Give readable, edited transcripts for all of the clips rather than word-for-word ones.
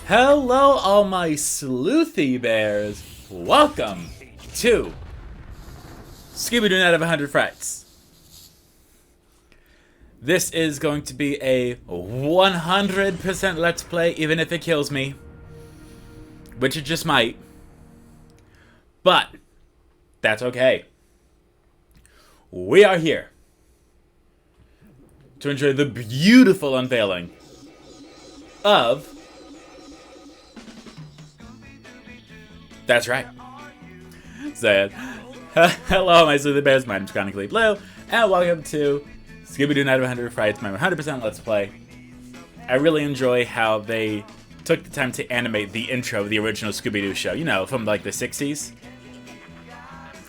Hello, all my sleuthy bears. Welcome to Scooby Doo Night of 100 Frights. This is going to be a 100% Let's Play, even if it kills me. Which it just might. But, that's okay. We are here to enjoy the beautiful unveiling of... That's right. So, hello, my sleuthy bears. My name's Chronically Blue, and welcome to Scooby Doo Night of 100 Frights, my 100% Let's Play. I really enjoy how they took the time to animate the intro of the original Scooby Doo show. You know, from like the 60s.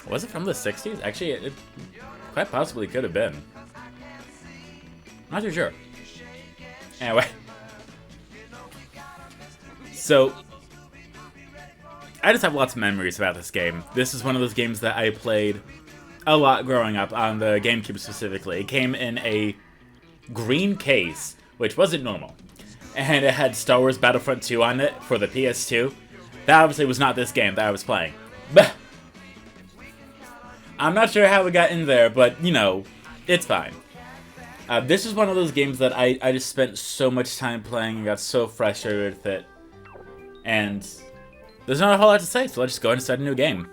Was it from the 60s? Actually, it quite possibly could have been. Not too sure. Anyway. So, I just have lots of memories about this game. This is one of those games that I played a lot growing up, on the GameCube specifically. It came in a green case, which wasn't normal. And it had Star Wars Battlefront 2 on it for the PS2. That obviously was not this game that I was playing. But I'm not sure how we got in there, but, you know, it's fine. This is one of those games that I just spent so much time playing and got so frustrated with it. And there's not a whole lot to say, so let's just go ahead and start a new game.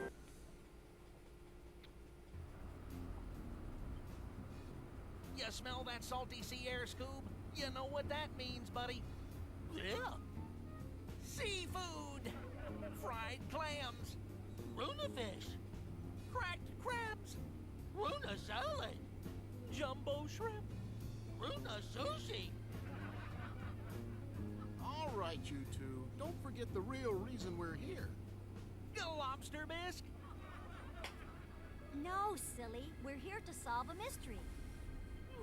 You smell that salty sea air, Scoob? You know what that means, buddy. Yeah. Seafood! Fried clams! Tuna fish! Cracked crabs! Tuna salad! Jumbo shrimp! Tuna sushi! All right, you two. Don't forget the real reason we're here. Lobster bisque? No, silly. We're here to solve a mystery.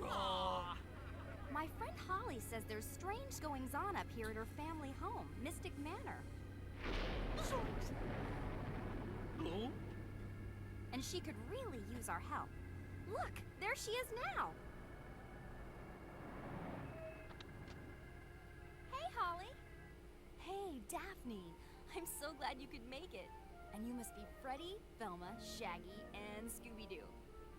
Aw. My friend Holly says there's strange goings-on up here at her family home, Mystic Manor. Oh? And she could really use our help. Look, there she is now. Hey, Holly. Hey, Daphne. I'm so glad you could make it. And you must be Freddy, Velma, Shaggy, and Scooby-Doo.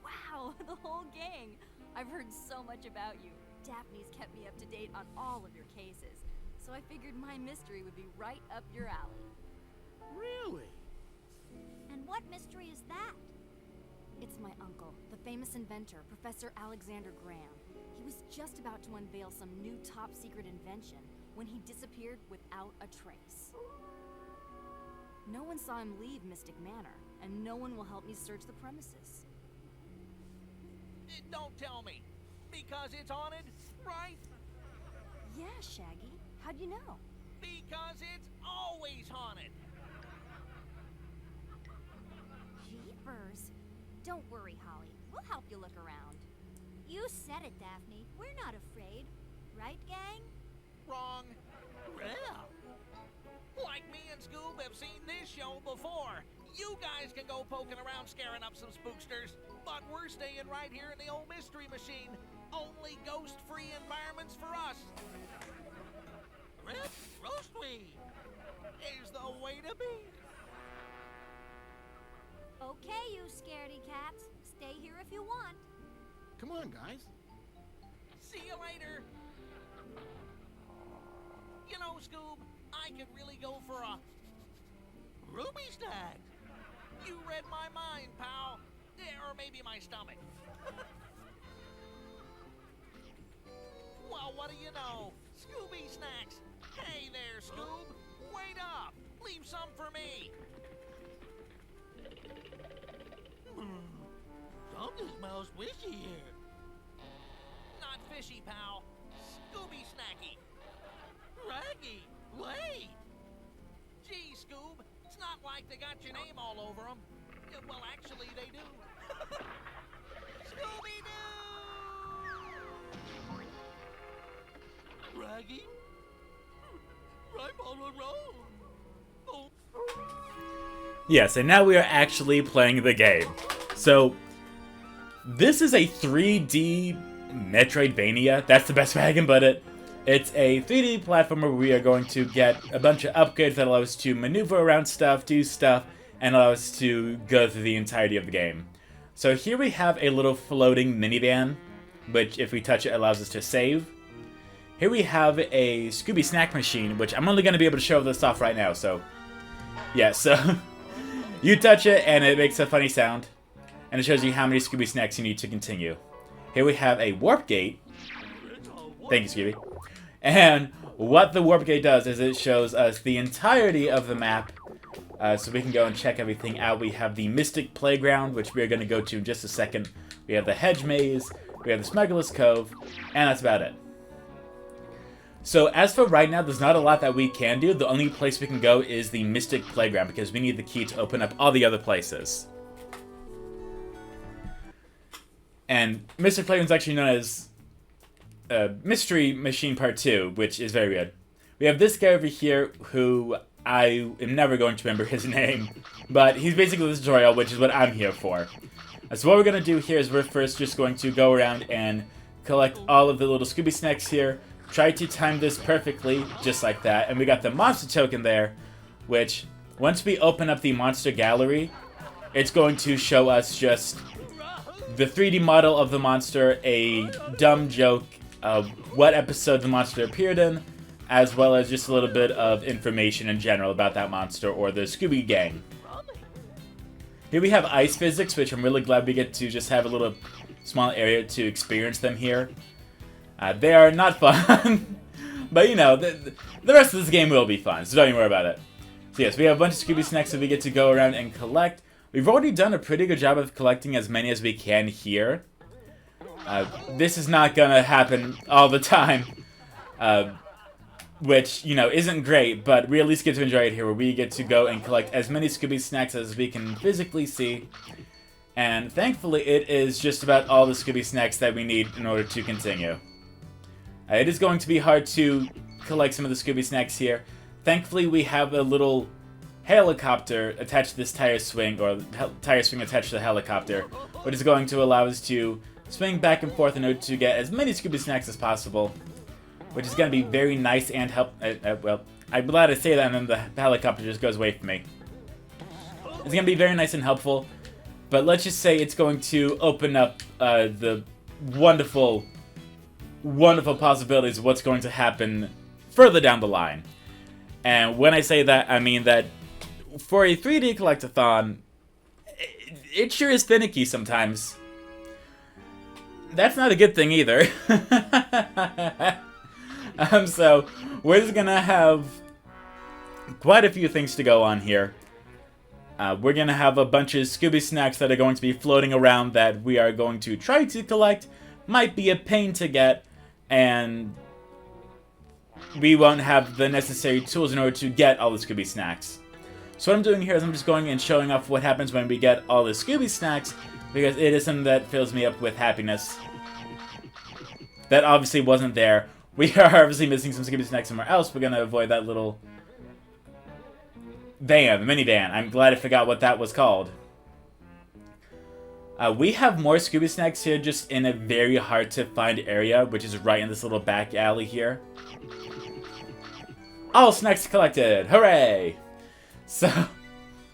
Wow, the whole gang. I've heard so much about you. Daphne's kept me up to date on all of your cases, so I figured my mystery would be right up your alley. Really? And what mystery is that? It's my uncle, the famous inventor, Professor Alexander Graham. He was just about to unveil some new top-secret invention when he disappeared without a trace. No one saw him leave Mystic Manor, and no one will help me search the premises. Don't tell me. Because it's haunted, right? Yeah, Shaggy. How'd you know? Because it's always haunted. Jeepers. Don't worry, Holly. We'll help you look around. You said it, Daphne. We're not afraid. Right, gang? Wrong. Yeah. Like me and Scoob have seen this show before. You guys can go poking around scaring up some spooksters, but we're staying right here in the old mystery machine. Only ghost-free environments for us. Roast-free is the way to be. Okay, you scaredy cats. Stay here if you want. Come on, guys. See you later. You know, Scoob, I could really go for a Ruby snack. You read my mind, pal. Or maybe my stomach. Well, what do you know? Scooby snacks. Hey there, Scoob. Wait up. Leave some for me. Something smells fishy here. Not fishy, pal. Scooby snacky. Raggy, wait! Gee, Scoob, it's not like they got your name all over them. Well, actually, they do. Scooby-Doo! Raggy? I'm all alone. Oh. Yes, and now we are actually playing the game. So, this is a 3D Metroidvania. That's the best way I can put it. It's a 3D platformer where we are going to get a bunch of upgrades that allow us to maneuver around stuff, do stuff, and allow us to go through the entirety of the game. So here we have a little floating minivan, which if we touch it allows us to save. Here we have a Scooby snack machine, which I'm only going to be able to show this off right now, so... yeah, so... you touch it and it makes a funny sound, and it shows you how many Scooby snacks you need to continue. Here we have a warp gate. Thank you, Scooby. And what the warp gate does is it shows us the entirety of the map, so we can go and check everything out. We have the Mystic Playground, which we are going to go to in just a second. We have the Hedge Maze, we have the Smuggler's Cove, and that's about it. So as for right now, there's not a lot that we can do. The only place we can go is the Mystic Playground, because we need the key to open up all the other places. And Mystic Playground is actually known as Mystery Machine Part 2, which is very good. We have this guy over here who I am never going to remember his name, but he's basically the tutorial, which is what I'm here for. So what we're going to do here is we're first just going to go around and collect all of the little Scooby snacks here, try to time this perfectly, just like that, and we got the monster token there, which, once we open up the monster gallery, it's going to show us just the 3D model of the monster, a dumb joke, what episode the monster appeared in, as well as just a little bit of information in general about that monster or the Scooby Gang. Here we have ice physics, which I'm really glad we get to just have a little small area to experience them here. They are not fun, but you know, the rest of this game will be fun, so don't even worry about it. So yes, we have a bunch of Scooby snacks that we get to go around and collect. We've already done a pretty good job of collecting as many as we can here. This is not gonna happen all the time, which, you know, isn't great, but we at least get to enjoy it here, where we get to go and collect as many Scooby snacks as we can physically see. And thankfully, it is just about all the Scooby snacks that we need in order to continue. It is going to be hard to collect some of the Scooby snacks here. Thankfully, we have a little helicopter attached to this tire swing, or tire swing attached to the helicopter, which is going to allow us to swing back and forth in order to get as many Scooby snacks as possible, which is going to be very nice and well, I'm glad to say that, and then the helicopter just goes away from me. It's going to be very nice and helpful, but let's just say it's going to open up the wonderful, wonderful possibilities of what's going to happen further down the line. And when I say that, I mean that for a 3D collectathon, it sure is finicky sometimes. That's not a good thing either. So, we're just gonna have quite a few things to go on here. We're gonna have a bunch of Scooby snacks that are going to be floating around that we are going to try to collect. Might be a pain to get, and we won't have the necessary tools in order to get all the Scooby snacks. So what I'm doing here is I'm just going and showing off what happens when we get all the Scooby snacks, because it is something that fills me up with happiness. That obviously wasn't there. We are obviously missing some Scooby snacks somewhere else. We're going to avoid that little van, minivan. I'm glad I forgot what that was called. We have more Scooby snacks here, just in a very hard to find area, which is right in this little back alley here. All snacks collected! Hooray! So,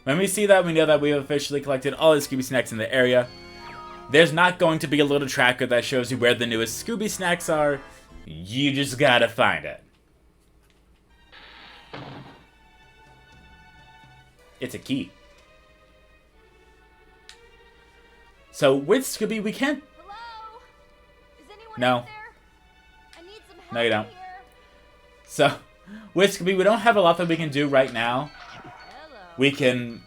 when we see that, we know that we have officially collected all the Scooby snacks in the area. There's not going to be a little tracker that shows you where the newest Scooby snacks are. You just gotta find it. It's a key. So, with Scooby, we can't... Hello? Is anyone No. out there? I need some help No, you don't. here. So, with Scooby, we don't have a lot that we can do right now. Hello. We can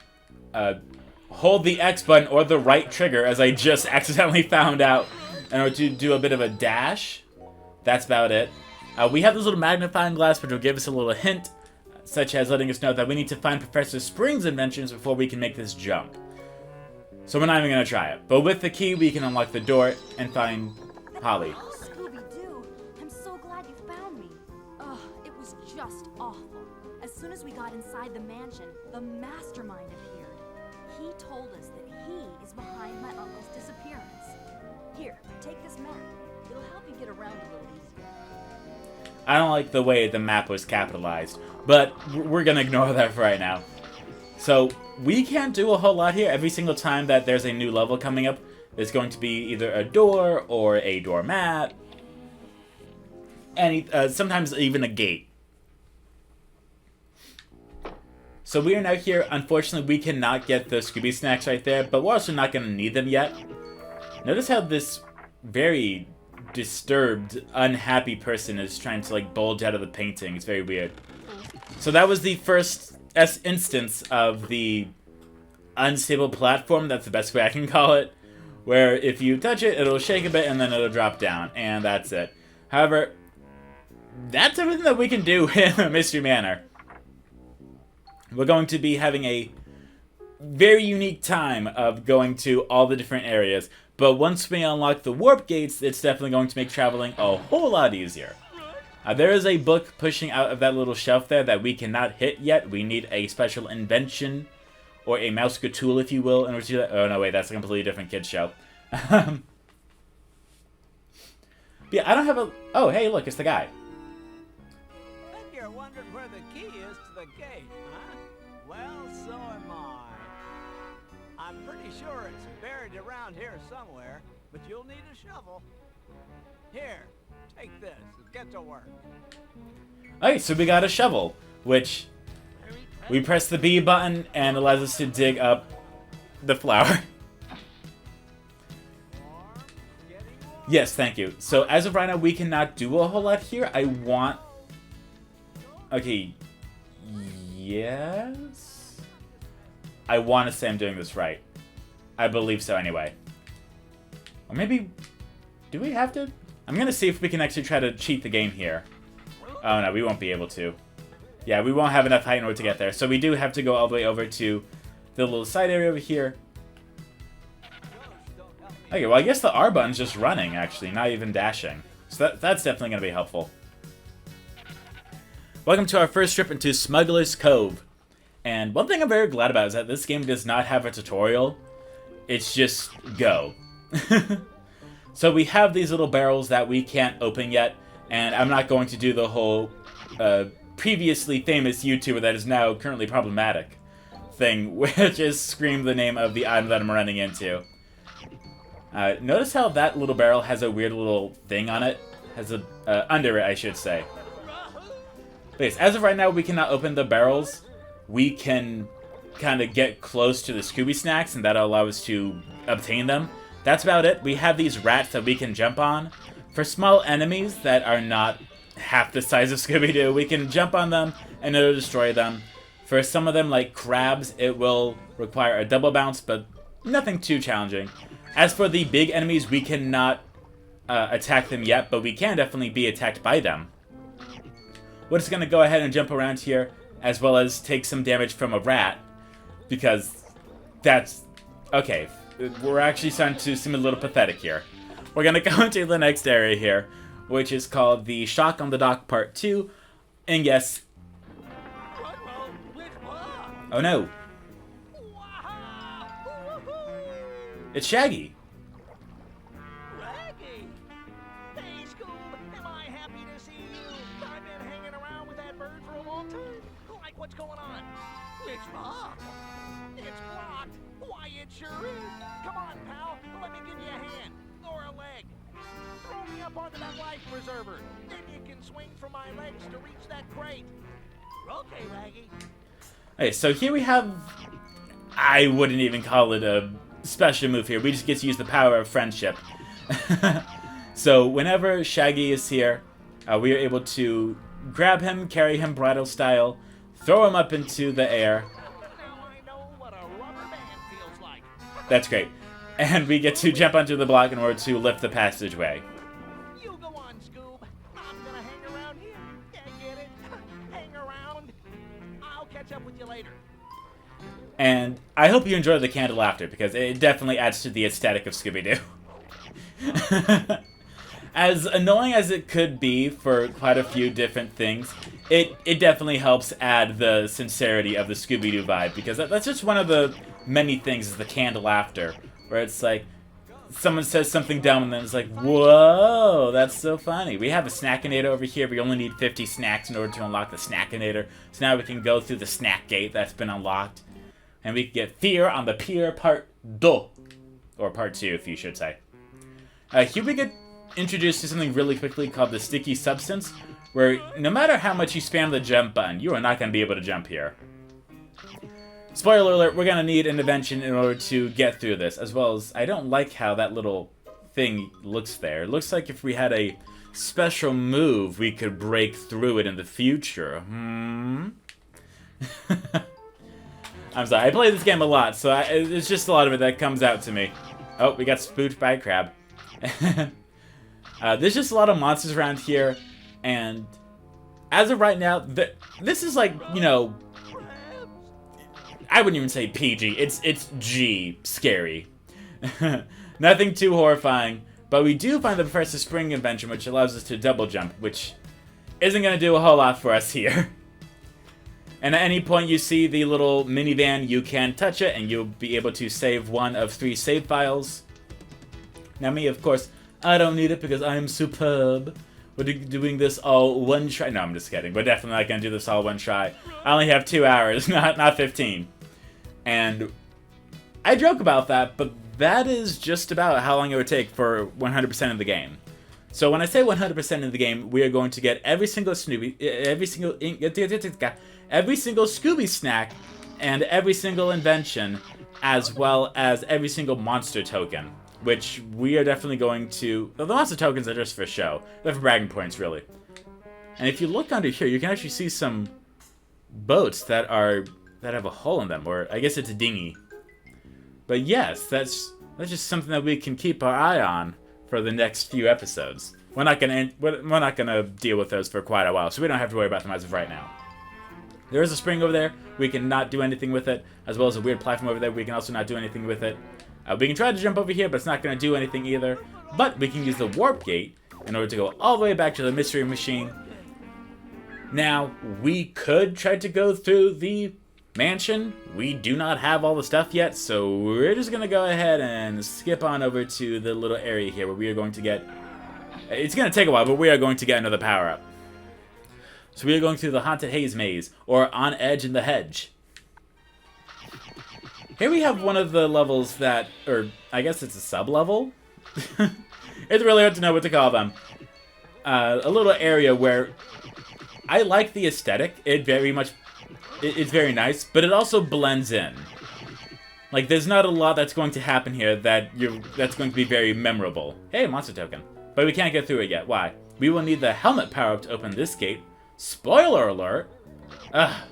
hold the X button or the right trigger, as I just accidentally found out, in order to do a bit of a dash. That's about it. We have this little magnifying glass, which will give us a little hint, such as letting us know that we need to find Professor Spring's inventions before we can make this jump. So we're not even going to try it. But with the key, we can unlock the door and find Holly. Oh, Scooby Doo, I'm so glad you found me. Ugh, it was just awful. As soon as we got inside the mansion, the mastermind appeared. He told us that he is behind my uncle's disappearance. Here, take this map. It'll help you get around a little easier. I don't like the way the map was capitalized, but we're gonna ignore that for right now. So we can't do a whole lot here. Every single time that there's a new level coming up, there's going to be either a door or a doormat, and sometimes even a gate. So we are now here. Unfortunately, we cannot get the Scooby snacks right there, but we're also not going to need them yet. Notice how this very disturbed, unhappy person is trying to like bulge out of the painting. It's very weird. So that was the first instance of the unstable platform. That's the best way I can call it. Where if you touch it, it'll shake a bit and then it'll drop down. And that's it. However, that's everything that we can do in Mystery Manor. We're going to be having a very unique time of going to all the different areas. But once we unlock the warp gates, it's definitely going to make traveling a whole lot easier. There is a book pushing out of that little shelf there that we cannot hit yet. We need a special invention, or a mouse tool, if you will, in order to do that. Oh, no, wait, that's a completely different kid's show. Yeah, I don't have a... Oh, hey, look, it's the guy. And you're wondering where the key is to the gate, huh? Well, so am I. I'm pretty sure it's buried around here somewhere, but you'll need a shovel. Here, take this and get to work. Okay, so we got a shovel, which we press the B button and allows us to dig up the flower. Yes, thank you. So as of right now, we cannot do a whole lot here. I want... Okay. Yes? I want to say I'm doing this right. I believe so anyway. Or maybe... Do we have to? I'm going to see if we can actually try to cheat the game here. Oh no, we won't be able to. Yeah, we won't have enough height in order to get there. So we do have to go all the way over to the little side area over here. Okay, well I guess the R button's just running, actually, not even dashing. So that's definitely going to be helpful. Welcome to our first trip into Smuggler's Cove. And one thing I'm very glad about is that this game does not have a tutorial. It's just go. So we have these little barrels that we can't open yet. And I'm not going to do the whole previously famous YouTuber that is now currently problematic thing, which is scream the name of the item that I'm running into. Notice how that little barrel has a weird little thing on it? Has a under it, I should say. But yes, as of right now, we cannot open the barrels. We can kind of get close to the Scooby snacks, and that'll allow us to obtain them. That's about it. We have these rats that we can jump on. For small enemies that are not half the size of Scooby Doo, we can jump on them and it'll destroy them. For some of them, like crabs, it will require a double bounce, but nothing too challenging. As for the big enemies, we cannot attack them yet, but we can definitely be attacked by them. We're just going to go ahead and jump around here, as well as take some damage from a rat, because that's... Okay, we're actually starting to seem a little pathetic here. We're going to go into the next area here, which is called the Shock on the Dock Part 2, and yes... Oh no. It's Shaggy. Raggy! Hey, Scoob, am I happy to see you? I've been hanging around with that bird for a long time. Like, what's going on? It's blocked. It's blocked. Why, it sure is. Come on, pal. Let me give you a hand. Or a leg. Throw me up onto that life preserver. Then you can swing from my legs to reach that crate. Okay, Raggy. Okay, so here we have... I wouldn't even call it a special move here. We just get to use the power of friendship. So whenever Shaggy is here, we are able to grab him, carry him bridal style, throw him up into the air. Now I know what a rubber band feels like. That's great. And we get to jump onto the block in order to lift the passageway. You go on, Scoob. I'm gonna hang around here. Yeah, get it? Hang around. I'll catch up with you later. And I hope you enjoy the candle laughter, because it definitely adds to the aesthetic of Scooby-Doo. As annoying as it could be for quite a few different things, it definitely helps add the sincerity of the Scooby-Doo vibe, because that's just one of the many things is the candle laughter, where it's like, someone says something dumb and then it's like, whoa, that's so funny. We have a Snackinator over here. We only need 50 snacks in order to unlock the Snackinator. So now we can go through the snack gate that's been unlocked. And we can get Fear on the Pier Part 2. Or Part 2, if you should say. Here we get introduced to something really quickly called the Sticky Substance, where no matter how much you spam the jump button, you are not going to be able to jump here. Spoiler alert, we're going to need an invention in order to get through this, as well as I don't like how that little thing looks there. It looks like if we had a special move, we could break through it in the future. I'm sorry, I play this game a lot, so it's just a lot of it that comes out to me. Oh, we got spooked by a crab. There's just a lot of monsters around here, and as of right now, this is like, you know, I wouldn't even say PG. It's G, scary. Nothing too horrifying, but we do find the Professor Spring invention, which allows us to double jump, which isn't going to do a whole lot for us here. And at any point you see the little minivan, you can touch it, and you'll be able to save one of 3 save files. Now me, of course, I don't need it because I am superb. We're doing this all one try. No, I'm just kidding. We're definitely not going to do this all one try. I only have 2 hours, not 15. And I joke about that, but that is just about how long it would take for 100% of the game. So when I say 100% of the game, we are going to get every single Scooby snack and every single invention, as well as every single monster token, which we are definitely going to... The monster tokens are just for show. They're for bragging points, really. And if you look under here, you can actually see some boats that have a hole in them, or I guess it's a dinghy. But yes, that's just something that we can keep our eye on for the next few episodes. We're not gonna deal with those for quite a while, so we don't have to worry about them as of right now. There is a spring over there. We can not do anything with it, as well as a weird platform over there. We can also not do anything with it. We can try to jump over here, but it's not going to do anything either. But we can use the warp gate in order to go all the way back to the mystery machine. Now, we could try to go through the mansion. We do not have all the stuff yet, so we're just going to go ahead and skip on over to the little area here where we are going to get... It's going to take a while, but we are going to get another power-up. So we are going through the Haunted Haze Maze, or On Edge in the Hedge. Here we have one of the levels that, or I guess it's a sub-level? It's really hard to know what to call them. A little area where I like the aesthetic. It's very nice, but it also blends in. Like, there's not a lot that's going to happen here that's going to be very memorable. Hey, monster token. But we can't get through it yet. Why? We will need the helmet power-up to open this gate. Spoiler alert! Ugh.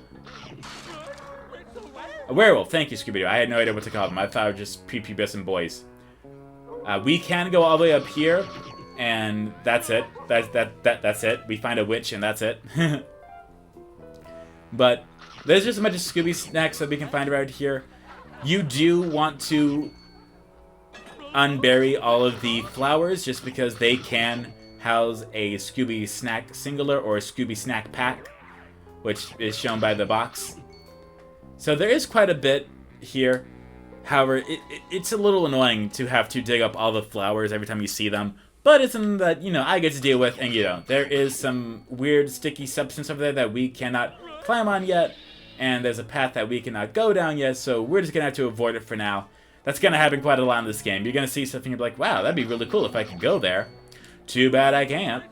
A werewolf. Thank you, Scooby Doo. I had no idea what to call them. I thought it was just prepubescent boys. We can go all the way up here, and that's it. That's it. We find a witch, and that's it. But there's just a bunch of Scooby snacks that we can find around here. You do want to unbury all of the flowers, just because they can house a Scooby snack singular or a Scooby snack pack, which is shown by the box. So there is quite a bit here. However, it's a little annoying to have to dig up all the flowers every time you see them. But it's something that, you know, I get to deal with, and you don't. There is some weird sticky substance over there that we cannot climb on yet. And there's a path that we cannot go down yet, so we're just going to have to avoid it for now. That's going to happen quite a lot in this game. You're going to see something and you're like, wow, that'd be really cool if I could go there. Too bad I can't.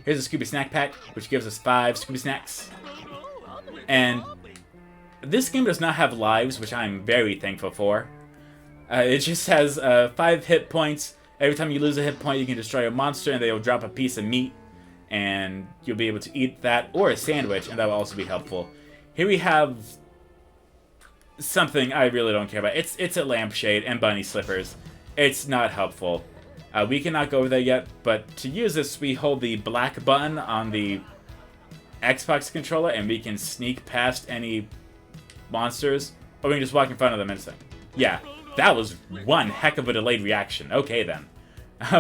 Here's a Scooby Snack Pack, which gives us 5 Scooby Snacks. And this game does not have lives, which I'm very thankful for. It just has 5 hit points. Every time you lose a hit point, you can destroy a monster, and they'll drop a piece of meat. And you'll be able to eat that, or a sandwich, and that will also be helpful. Here we have something I really don't care about. It's a lampshade and bunny slippers. It's not helpful. We cannot go over there yet, but to use this, we hold the black button on the Xbox controller, and we can sneak past any monsters. Or we can just walk in front of them and say, yeah, that was one heck of a delayed reaction. Okay, then.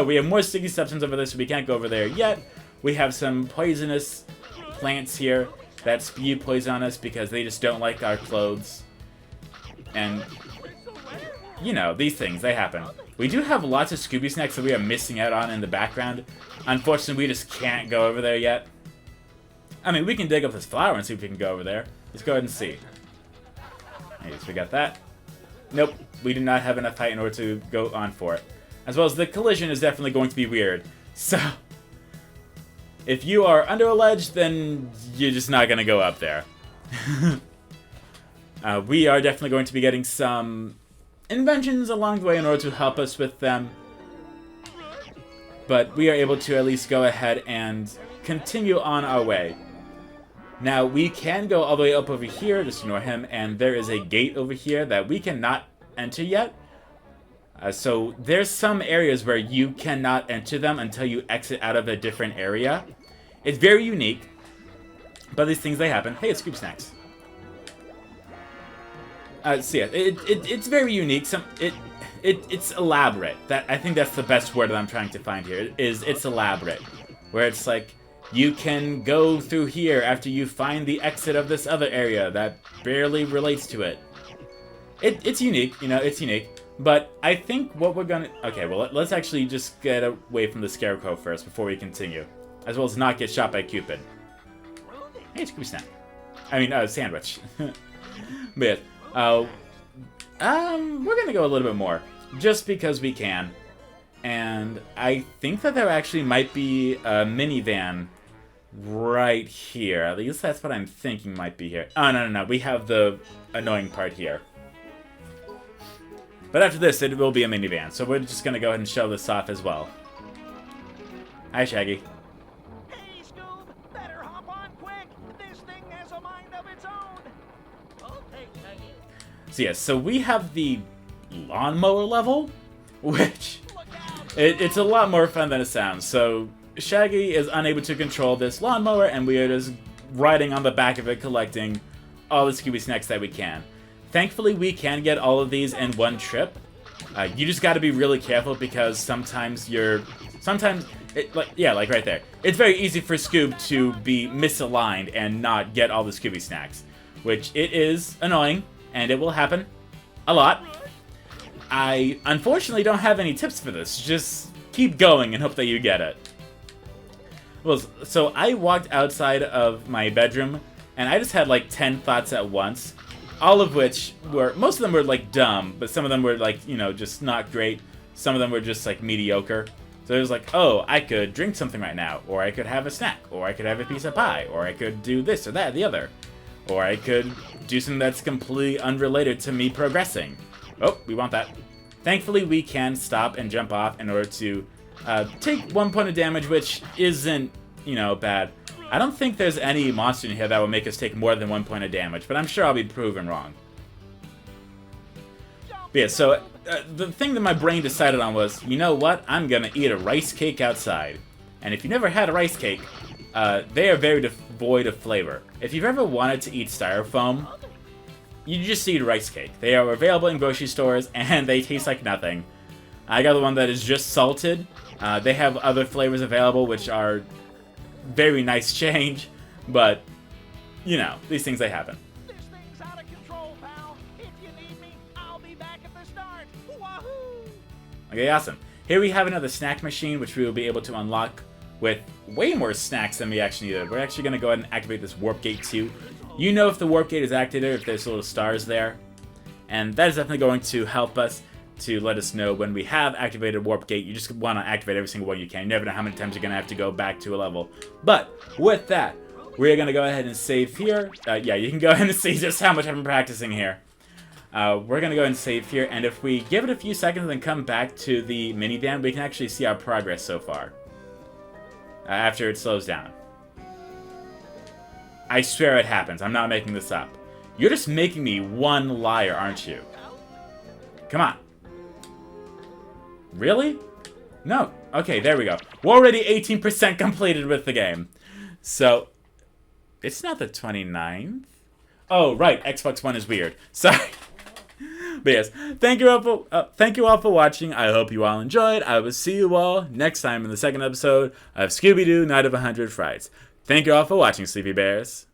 We have more sticky substance over there, so we can't go over there yet. We have some poisonous plants here that spew poison on us because they just don't like our clothes. And you know, these things, they happen. We do have lots of Scooby snacks that we are missing out on in the background. Unfortunately, we just can't go over there yet. I mean, we can dig up this flower and see if we can go over there. Let's go ahead and see. I guess we got that. Nope, we do not have enough height in order to go on for it. As well as the collision is definitely going to be weird. So, if you are under a ledge, then you're just not going to go up there. We are definitely going to be getting some inventions along the way in order to help us with them. But we are able to at least go ahead and continue on our way. Now, we can go all the way up over here, just ignore him, and there is a gate over here that we cannot enter yet. So there's some areas where you cannot enter them until you exit out of a different area. It's very unique, but these things, they happen. Hey, it's Scooby Snacks. So yeah, it's very unique. It's elaborate. I think that's the best word that I'm trying to find here. It's elaborate, where it's like you can go through here after you find the exit of this other area that barely relates to it. It's unique, you know, it's unique. But I think what we're gonna... Okay, well, let's actually just get away from the Scarecrow first before we continue. As well as not get shot by Cupid. Hey, Scooby Snack. I mean, sandwich. But, we're gonna go a little bit more. Just because we can. And I think that there actually might be a minivan right here. At least that's what I'm thinking might be here. Oh, no. We have the annoying part here. But after this, it will be a minivan. So we're just going to go ahead and show this off as well. Hi, Shaggy. Hey, Scoob, better hop on quick. This thing has a mind of its own. Okay, Shaggy. So yes, so we have the lawnmower level, which it's a lot more fun than it sounds. So Shaggy is unable to control this lawnmower, and we are just riding on the back of it, collecting all the Scooby Snacks that we can. Thankfully, we can get all of these in one trip. You just got to be really careful because sometimes like right there. It's very easy for Scoob to be misaligned and not get all the Scooby Snacks, which it is annoying, and it will happen a lot. I unfortunately don't have any tips for this. Just keep going and hope that you get it. Well, so I walked outside of my bedroom, and I just had like 10 thoughts at once. All of which were, most of them were like dumb, but some of them were like, you know, just not great. Some of them were just like mediocre. So it was like, oh, I could drink something right now, or I could have a snack, or I could have a piece of pie, or I could do this or that, the other. Or I could do something that's completely unrelated to me progressing. Oh, we want that. Thankfully, we can stop and jump off in order to take 1 point of damage, which isn't, you know, bad. I don't think there's any monster in here that will make us take more than 1 point of damage, but I'm sure I'll be proven wrong. But yeah, so the thing that my brain decided on was, you know what? I'm gonna eat a rice cake outside. And if you never had a rice cake, they are very devoid of flavor. If you've ever wanted to eat styrofoam, you just eat a rice cake. They are available in grocery stores, and they taste like nothing. I got the one that is just salted. They have other flavors available, which are very nice change, but, you know, these things, they happen. This thing's out of control, pal. If you need me, I'll be back at the start. Wahoo! Okay, awesome. Here we have another snack machine, which we will be able to unlock with way more snacks than we actually needed. We're actually going to go ahead and activate this warp gate too. You know if the warp gate is activated, if there's little stars there. And that is definitely going to help us to let us know when we have activated warp gate. You just want to activate every single one you can. You never know how many times you're going to have to go back to a level. But with that, we're going to go ahead and save here. Yeah, you can go ahead and see just how much I've been practicing here. We're going to go ahead and save here. And if we give it a few seconds and then come back to the minivan, we can actually see our progress so far. After it slows down. I swear it happens. I'm not making this up. You're just making me one liar, aren't you? Come on. Really? No. Okay, there we go. We're already 18% completed with the game. So, it's not the 29th? Oh, right. Xbox One is weird. Sorry. But yes, thank you all for watching. I hope you all enjoyed. I will see you all next time in the second episode of Scooby Doo Night of 100 Frights. Thank you all for watching, Sleepy Bears.